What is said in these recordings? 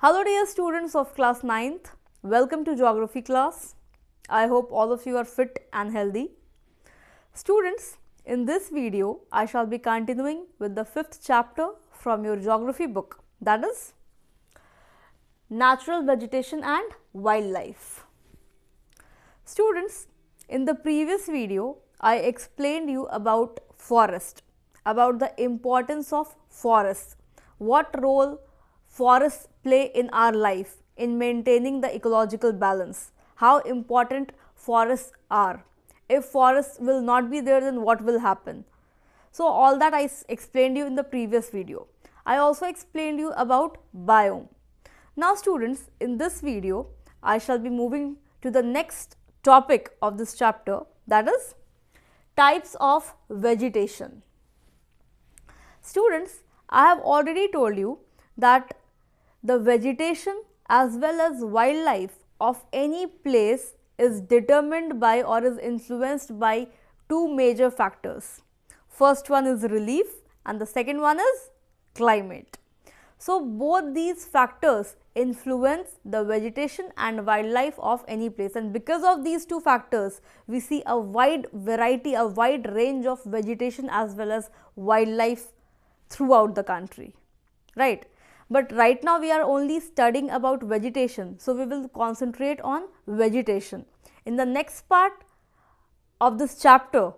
Hello dear students of class 9th, welcome to geography class. I hope all of you are fit and healthy. Students, in this video I shall be continuing with the 5th chapter from your geography book, that is Natural Vegetation and Wildlife. Students, in the previous video I explained you about forest, about the importance of forests, what role forests play in our life in maintaining the ecological balance, how important forests are. If forests will not be there, then what will happen? So, all that I explained you in the previous video. I also explained you about biome. Now students, in this video, I shall be moving to the next topic of this chapter, that is types of vegetation. Students, I have already told you that the vegetation as well as wildlife of any place is determined by or is influenced by two major factors. First one is relief and the second one is climate. So, both these factors influence the vegetation and wildlife of any place, and because of these two factors we see a wide variety, a wide range of vegetation as well as wildlife throughout the country, right? But right now we are only studying about vegetation, so we will concentrate on vegetation. In the next part of this chapter,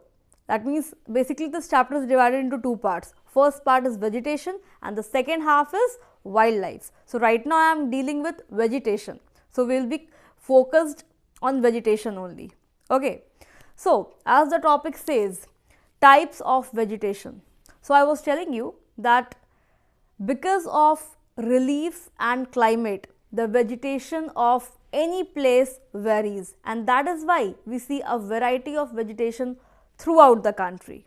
that means basically this chapter is divided into two parts. First part is vegetation and the second half is wildlife. So right now I am dealing with vegetation, so we will be focused on vegetation only. Okay. So as the topic says, types of vegetation. So I was telling you that because of relief and climate, the vegetation of any place varies, and that is why we see a variety of vegetation throughout the country,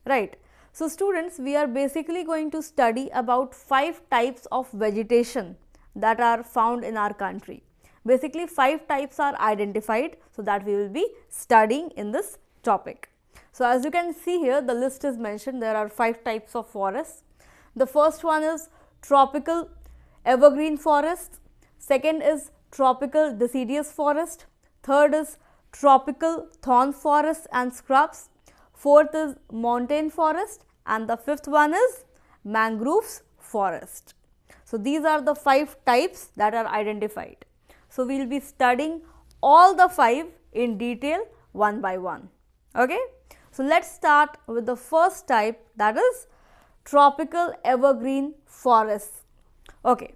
right? So students, we are basically going to study about 5 types of vegetation that are found in our country. Basically 5 types are identified, so that we will be studying in this topic. So as you can see here, the list is mentioned. There are 5 types of forests. The first one is tropical evergreen forest, second is tropical deciduous forest, third is tropical thorn forest and scrubs, fourth is montane forest, and the fifth one is mangroves forest. So these are the 5 types that are identified. So we will be studying all the 5 in detail one by one. Okay? So let's start with the first type, that is tropical evergreen forests. Okay.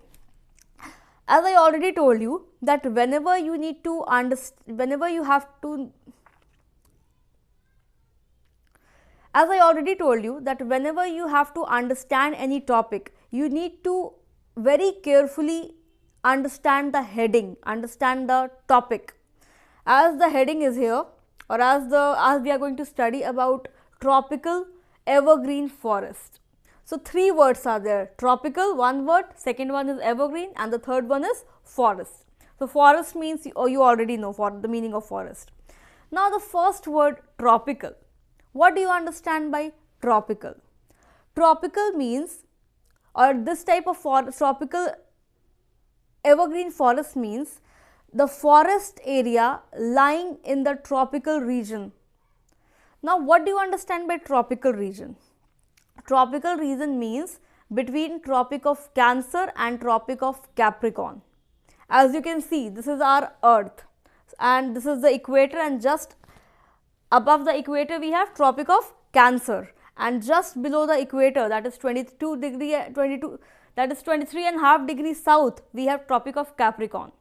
As I already told you that whenever you need to understand, as I already told you that whenever you have to understand any topic, you need to very carefully understand the heading, understand the topic. As the heading is here, or as we are going to study about tropical evergreen forest. So 3 words are there: tropical, one word, second one is evergreen, and the third one is forest. So forest means, you already know for the meaning of forest. Now the first word, tropical. What do you understand by tropical? Tropical means, or this type of forest, tropical evergreen forest means the forest area lying in the tropical region. Now what do you understand by tropical region? Tropical region means between Tropic of Cancer and Tropic of Capricorn. As you can see, this is our earth and this is the equator, and just above the equator we have Tropic of Cancer, and just below the equator, that is 23.5 degrees south, we have Tropic of Capricorn.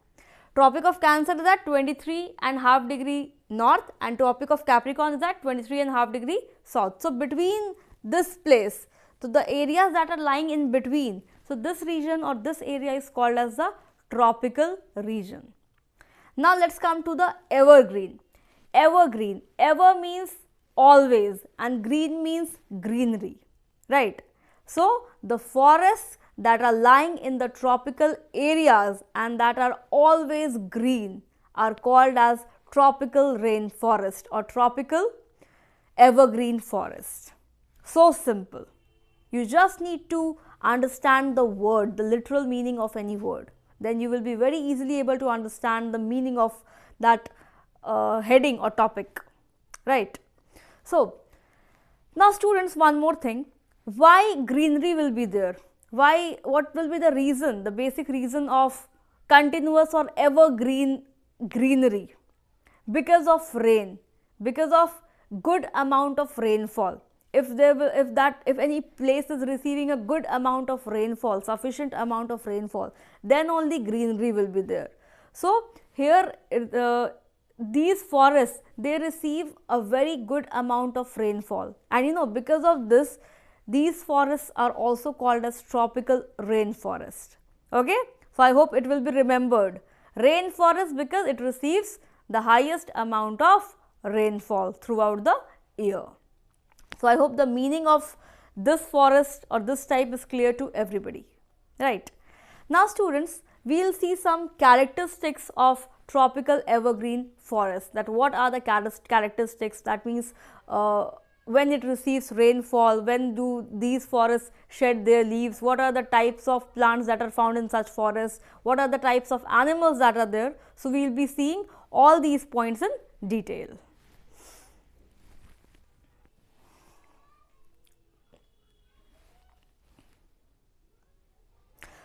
Tropic of Cancer is at 23.5 degree north and Tropic of Capricorn is at 23.5 degree south. So between this place, so the areas that are lying in between, so this region or this area is called as the tropical region. Now let's come to the evergreen. Evergreen, ever means always and green means greenery, right? So the forests that are lying in the tropical areas and that are always green are called as tropical rainforest or tropical evergreen forest. So simple. You just need to understand the word, the literal meaning of any word. then you will be very easily able to understand the meaning of that heading or topic, right? So, now students, one more thing, why greenery will be there? Why, what will be the reason, the basic reason of continuous or evergreen greenery? Because of rain, because of good amount of rainfall. If any place is receiving a good amount of rainfall, sufficient amount of rainfall, then only greenery will be there. So here these forests, they receive a very good amount of rainfall, and because of this, these forests are also called as tropical rainforest. Okay, so I hope it will be remembered. Rainforest because it receives the highest amount of rainfall throughout the year. So I hope the meaning of this forest or this type is clear to everybody, right? Now students, we will see some characteristics of tropical evergreen forest. That what are the characteristics? That means when it receives rainfall, when do these forests shed their leaves, what are the types of plants that are found in such forests, what are the types of animals that are there. So we will be seeing all these points in detail.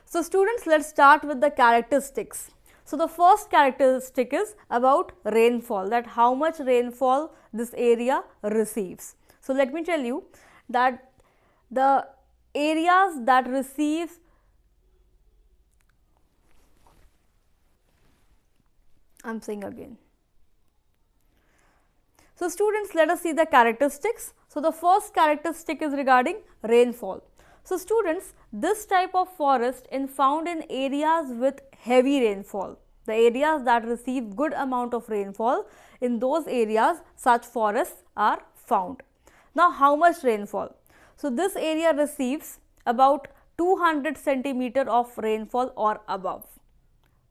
So students, let's start with the characteristics. So the first characteristic is about rainfall, that how much rainfall this area receives. So let me tell you that the areas that receive So students, let us see the characteristics. So the first characteristic is regarding rainfall. So students, this type of forest is found in areas with heavy rainfall. The areas that receive good amount of rainfall, in those areas such forests are found. Now how much rainfall? So this area receives about 200 centimeter of rainfall or above.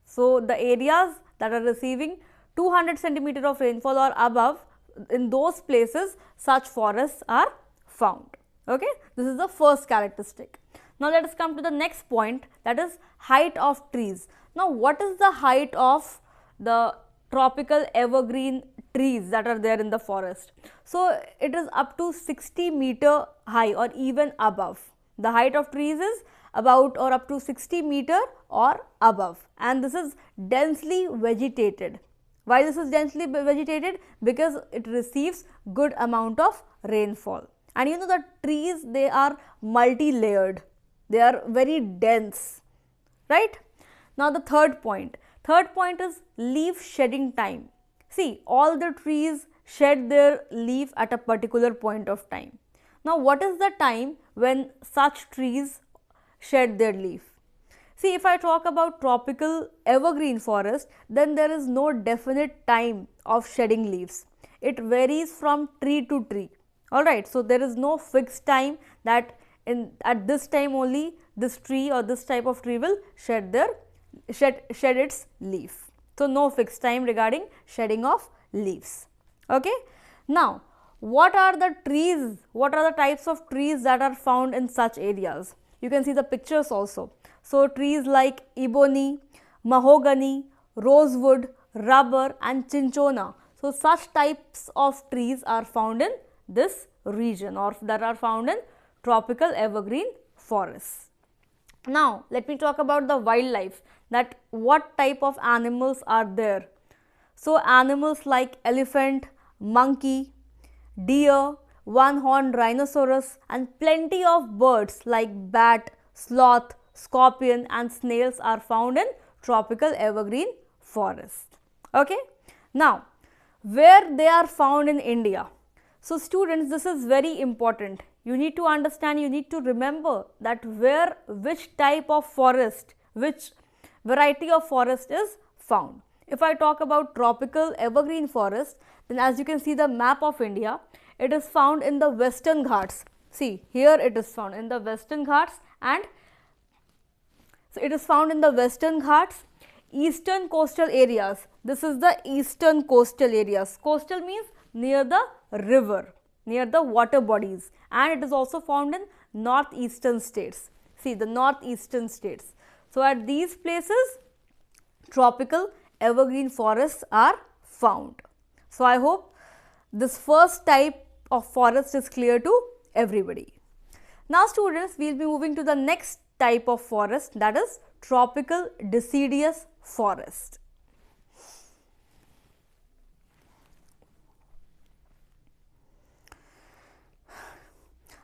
So the areas that are receiving 200 centimeter of rainfall or above, in those places such forests are found. Okay, this is the first characteristic. Now let us come to the next point, that is height of trees. Now what is the height of the tropical evergreen trees that are there in the forest? So it is up to 60 meter high or even above. The height of trees is about or up to 60 meter or above, and this is densely vegetated. Why this is densely vegetated? Because it receives good amount of rainfall. And the trees, they are multi-layered, they are very dense, right? Now the third point is leaf shedding time. See, all the trees shed their leaf at a particular point of time. Now what is the time when such trees shed their leaf? See, if I talk about tropical evergreen forest, then there is no definite time of shedding leaves. It varies from tree to tree. Alright, so there is no fixed time that at this time only this tree or this type of tree will shed its leaf. So no fixed time regarding shedding of leaves. Okay. Now what are the trees, what are the types of trees that are found in such areas? You can see the pictures also. So trees like ebony, mahogany, rosewood, rubber and cinchona. So such types of trees are found in this region or that are found in tropical evergreen forests. Now let me talk about the wildlife, that what type of animals are there. So animals like elephant, monkey, deer, one-horned rhinoceros and plenty of birds like bat, sloth, scorpion and snails are found in tropical evergreen forest. Okay. Now where they are found in India? So students, this is very important. You need to understand, you need to remember that which type of forest, which variety of forest is found. If I talk about tropical evergreen forest, then as you can see the map of India, it is found in the Western Ghats. See, here it is found in the Western Ghats, and so it is found in the Western Ghats, eastern coastal areas. This is the eastern coastal areas. Coastal means near the river, near the water bodies, and it is also found in northeastern states. See, the northeastern states. So at these places tropical evergreen forests are found. So, I hope this first type of forest is clear to everybody. Now, students, we will be moving to the next type of forest, that is tropical deciduous forest.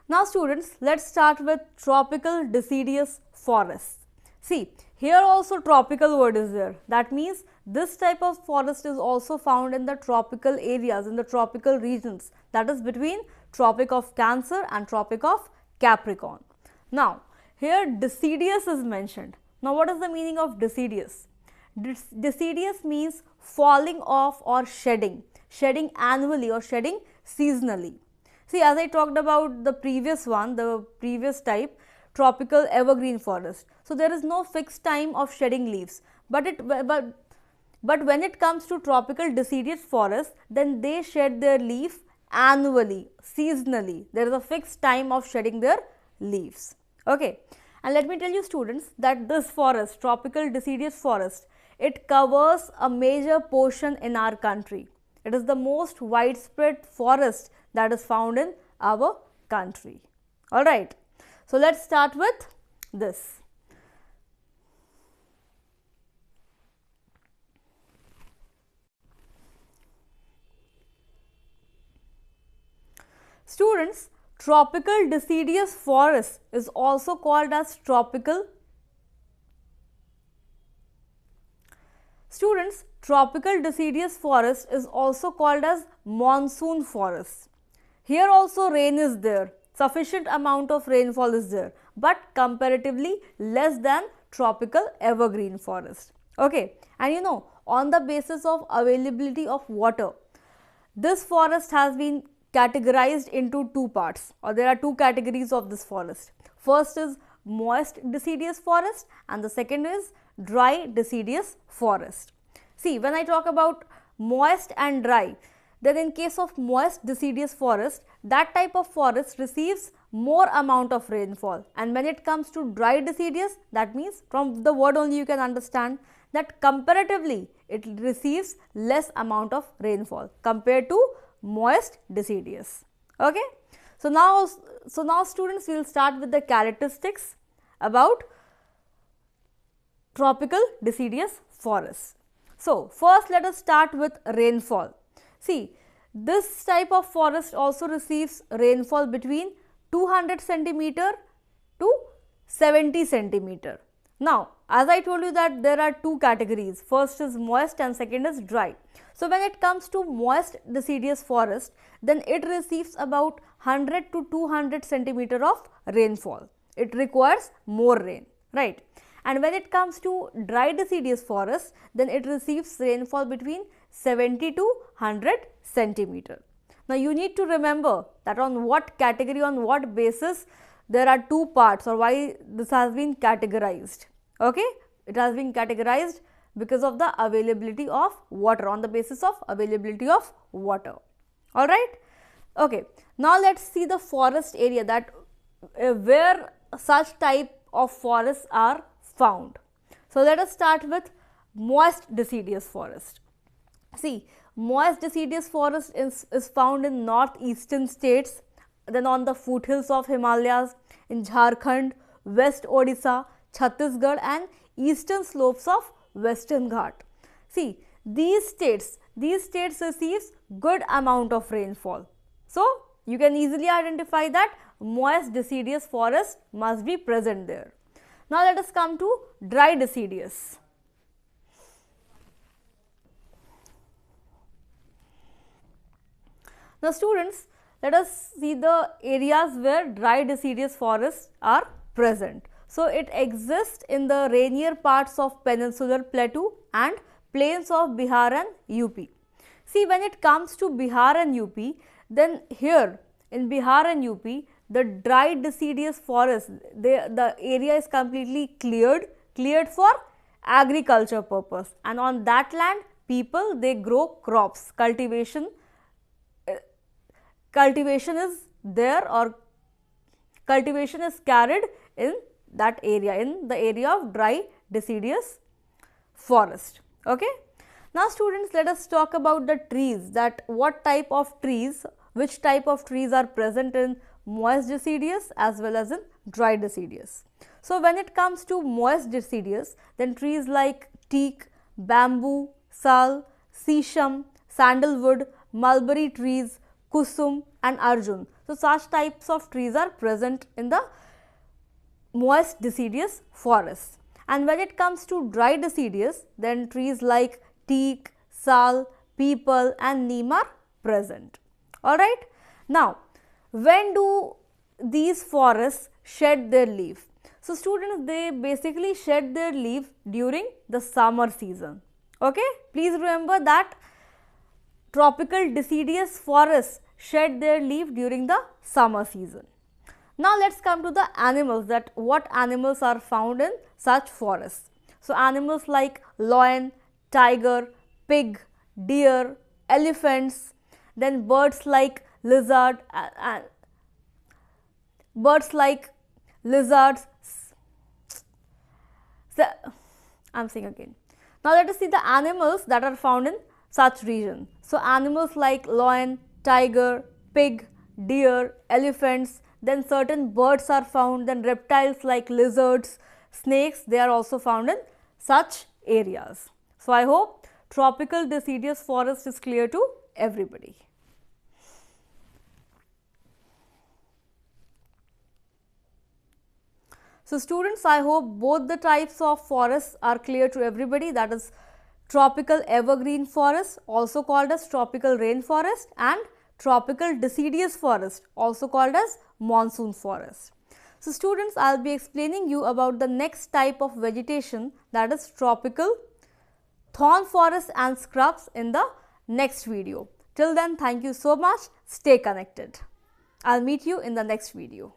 Now, students, let us start with tropical deciduous forests. See, here also tropical word is there. That means this type of forest is also found in the tropical areas, in the tropical regions, that is between Tropic of Cancer and Tropic of Capricorn. Now, here deciduous is mentioned. Now, what is the meaning of deciduous? Deciduous means falling off or shedding annually or shedding seasonally. See, as I talked about the previous one, the previous type, tropical evergreen forest. So, there is no fixed time of shedding leaves, but when it comes to tropical deciduous forest, then they shed their leaf annually, seasonally. There is a fixed time of shedding their leaves. Okay. And let me tell you, students, that this forest, tropical deciduous forest, it covers a major portion in our country. It is the most widespread forest that is found in our country. Alright. So, let us start with this. Students, tropical deciduous forest is also called as tropical deciduous forest is also called as monsoon forest. Here also rain is there, sufficient amount of rainfall is there, but comparatively less than tropical evergreen forest. Okay. And you know, on the basis of availability of water, this forest has been categorized into two parts, or there are two categories of this forest. First is moist deciduous forest and the second is dry deciduous forest. See, when I talk about moist and dry, then in case of moist deciduous forest, that type of forest receives more amount of rainfall, and when it comes to dry deciduous, that means from the word only you can understand that comparatively it receives less amount of rainfall compared to moist deciduous. Okay. So, now students, we will start with the characteristics about tropical deciduous forest. So, first let us start with rainfall. See, this type of forest also receives rainfall between 200 centimeter to 70 centimeter. Now, as I told you that there are two categories, first is moist and second is dry. So, when it comes to moist deciduous forest, then it receives about 100 to 200 centimeter of rainfall. It requires more rain, right? And when it comes to dry deciduous forest, then it receives rainfall between 70 to 100 centimeter. Now, you need to remember that on what category, on what basis there are two parts, or why this has been categorized. Okay? It has been categorized because of the availability of water, on the basis of availability of water. Alright? Okay. Now, let us see the forest area, that where such type of forests are found. So, let us start with moist deciduous forest. See, moist deciduous forest is found in northeastern states, then on the foothills of Himalayas, in Jharkhand, West Odisha, Chhattisgarh and eastern slopes of Western Ghat. See, these states receives good amount of rainfall. So, you can easily identify that moist deciduous forest must be present there. Now, let us come to dry deciduous. Now, students, let us see the areas where dry deciduous forests are present. So, it exists in the rainier parts of peninsular plateau and plains of Bihar and UP. See, when it comes to Bihar and UP, then here in Bihar and UP, the dry deciduous forest, the area is completely cleared for agriculture purpose, and on that land people they grow crops, cultivation is there, or cultivation is carried in that area, in the area of dry deciduous forest. Okay. Now students, let us talk about the trees, that what type of trees, which type of trees are present in moist deciduous as well as in dry deciduous. So when it comes to moist deciduous, then trees like teak, bamboo, sal, sesham, sandalwood, mulberry trees, kusum and arjun. So such types of trees are present in the moist deciduous forests. And when it comes to dry deciduous, then trees like teak, sal, peepal and neem are present. Alright. Now, when do these forests shed their leaf? So, students, they basically shed their leaf during the summer season. Okay. Please remember that tropical deciduous forests shed their leaf during the summer season. Now, let us come to the animals, that what animals are found in such forests. So, animals like lion, tiger, pig, deer, elephants, then birds like lizards, I'm saying again. Now, let us see the animals that are found in such region. So, animals like lion, tiger, pig, deer, elephants, then certain birds are found, then reptiles like lizards, snakes, they are also found in such areas. So, I hope tropical deciduous forest is clear to everybody. So, students, I hope both the types of forests are clear to everybody, that is tropical evergreen forest, also called as tropical rainforest, and tropical deciduous forest, also called as monsoon forest. So, students, I will be explaining you about the next type of vegetation, that is tropical thorn forest and scrubs, in the next video. Till then, thank you so much. Stay connected. I will meet you in the next video.